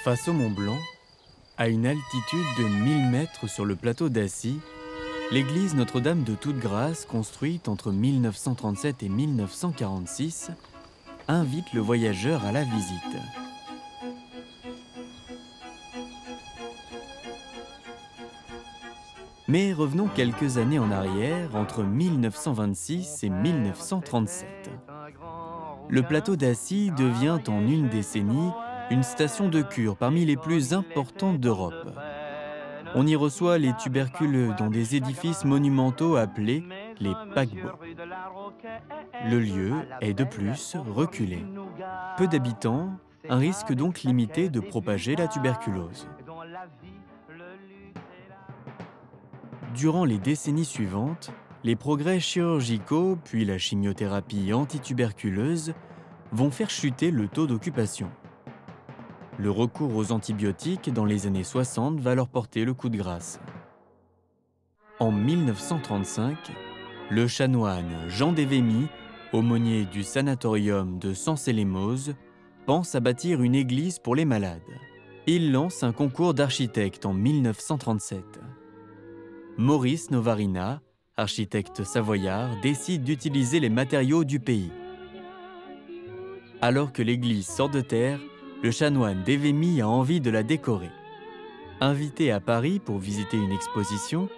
Face au Mont Blanc, à une altitude de 1000 mètres sur le plateau d'Assy, l'église Notre-Dame de Toute-Grâce, construite entre 1937 et 1946, invite le voyageur à la visite. Mais revenons quelques années en arrière, entre 1926 et 1937. Le plateau d'Assy devient en une décennie une station de cure parmi les plus importantes d'Europe. On y reçoit les tuberculeux dans des édifices monumentaux appelés les paquebots. Le lieu est de plus reculé. Peu d'habitants, un risque donc limité de propager la tuberculose. Durant les décennies suivantes, les progrès chirurgicaux puis la chimiothérapie antituberculeuse vont faire chuter le taux d'occupation. Le recours aux antibiotiques dans les années 60 va leur porter le coup de grâce. En 1935, le chanoine Jean d'Évémy, aumônier du sanatorium de Sens-et-les-Mauses, pense à bâtir une église pour les malades. Il lance un concours d'architectes en 1937. Maurice Novarina, architecte savoyard, décide d'utiliser les matériaux du pays. Alors que l'église sort de terre, le chanoine d'Évémy a envie de la décorer. Invité à Paris pour visiter une exposition,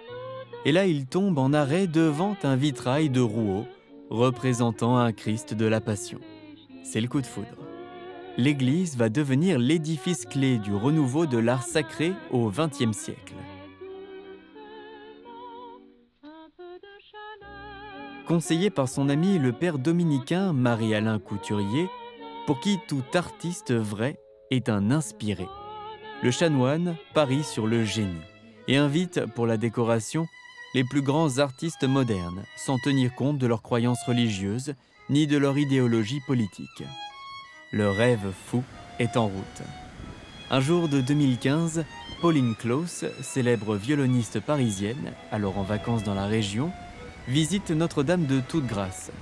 et là il tombe en arrêt devant un vitrail de Rouault représentant un Christ de la Passion. C'est le coup de foudre. L'église va devenir l'édifice clé du renouveau de l'art sacré au XXe siècle. Conseillé par son ami le père dominicain Marie-Alain Couturier, pour qui tout artiste vrai est un inspiré, le chanoine parie sur le génie et invite pour la décoration les plus grands artistes modernes, sans tenir compte de leurs croyances religieuses ni de leur idéologie politique. Le rêve fou est en route. Un jour de 2015, Pauline Claus, célèbre violoniste parisienne, alors en vacances dans la région, visite Notre-Dame de Toute-Grâce.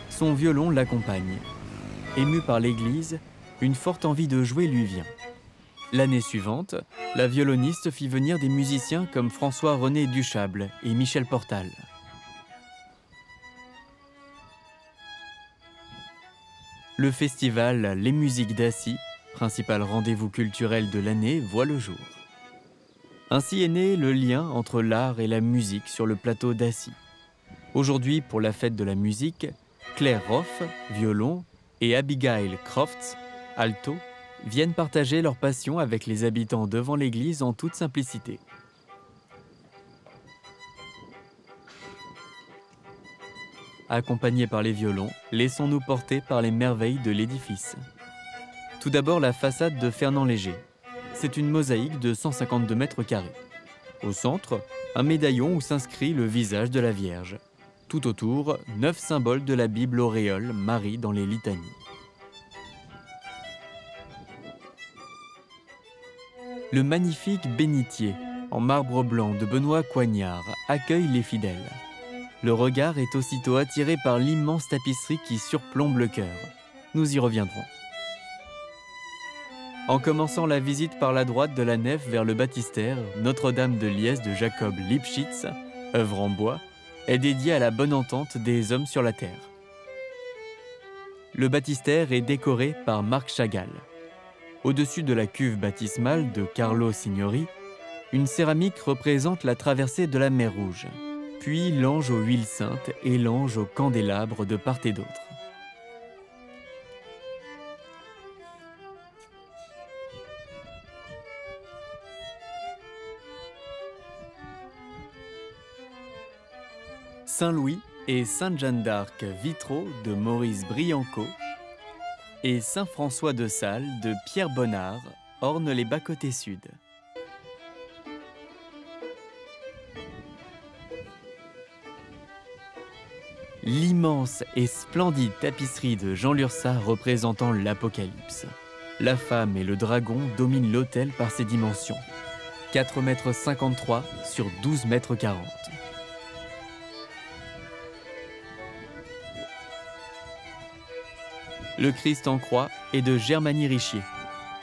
Son violon l'accompagne. Ému par l'église, une forte envie de jouer lui vient. L'année suivante, la violoniste fit venir des musiciens comme François-René Duchâble et Michel Portal. Le festival Les Musiques d'Assy, principal rendez-vous culturel de l'année, voit le jour. Ainsi est né le lien entre l'art et la musique sur le plateau d'Assy. Aujourd'hui, pour la fête de la musique, Claire Roff, violon, et Abigail Crofts, alto, viennent partager leur passion avec les habitants devant l'église en toute simplicité. Accompagnés par les violons, laissons-nous porter par les merveilles de l'édifice. Tout d'abord, la façade de Fernand Léger. C'est une mosaïque de 152 mètres carrés. Au centre, un médaillon où s'inscrit le visage de la Vierge. Tout autour, 9 symboles de la Bible auréole Marie dans les litanies. Le magnifique bénitier, en marbre blanc de Benoît Coignard, accueille les fidèles. Le regard est aussitôt attiré par l'immense tapisserie qui surplombe le chœur. Nous y reviendrons. En commençant la visite par la droite de la nef vers le baptistère, Notre-Dame de Liesse de Jacob Lipchitz, œuvre en bois, est dédiée à la bonne entente des hommes sur la terre. Le baptistère est décoré par Marc Chagall. Au-dessus de la cuve baptismale de Carlo Signori, une céramique représente la traversée de la mer Rouge, puis l'ange aux huiles saintes et l'ange au candélabre de part et d'autre. Saint-Louis et Sainte-Jeanne d'Arc vitraux de Maurice Brianco et Saint-François de Sales de Pierre Bonnard ornent les bas-côtés sud. L'immense et splendide tapisserie de Jean Lurçat représentant l'Apocalypse. La femme et le dragon dominent l'autel par ses dimensions. 4,53 m sur 12,40 m. Le Christ en croix est de Germanie Richier.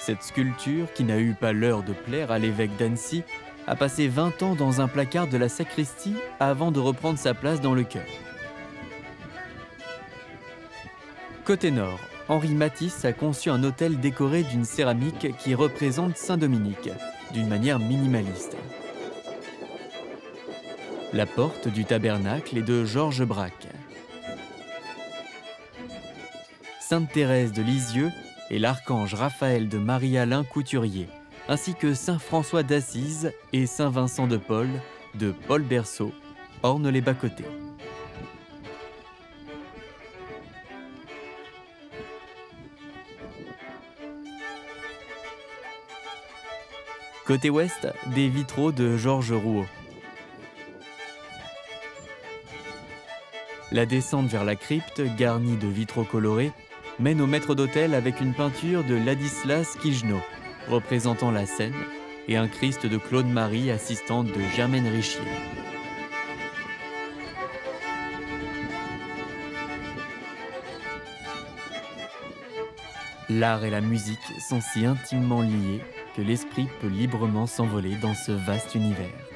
Cette sculpture, qui n'a eu pas l'heure de plaire à l'évêque d'Annecy, a passé 20 ans dans un placard de la sacristie avant de reprendre sa place dans le chœur. Côté nord, Henri Matisse a conçu un autel décoré d'une céramique qui représente Saint-Dominique, d'une manière minimaliste. La porte du tabernacle est de Georges Braque. Sainte Thérèse de Lisieux et l'archange Raphaël de Marie-Alain Couturier, ainsi que Saint François d'Assise et Saint Vincent de Paul Berceau, ornent les bas-côtés. Côté ouest, des vitraux de Georges Rouault. La descente vers la crypte, garnie de vitraux colorés, mène au maître d'autel avec une peinture de Ladislas Kijno, représentant la Seine, et un Christ de Claude Marie, assistante de Germaine Richier. L'art et la musique sont si intimement liés que l'esprit peut librement s'envoler dans ce vaste univers.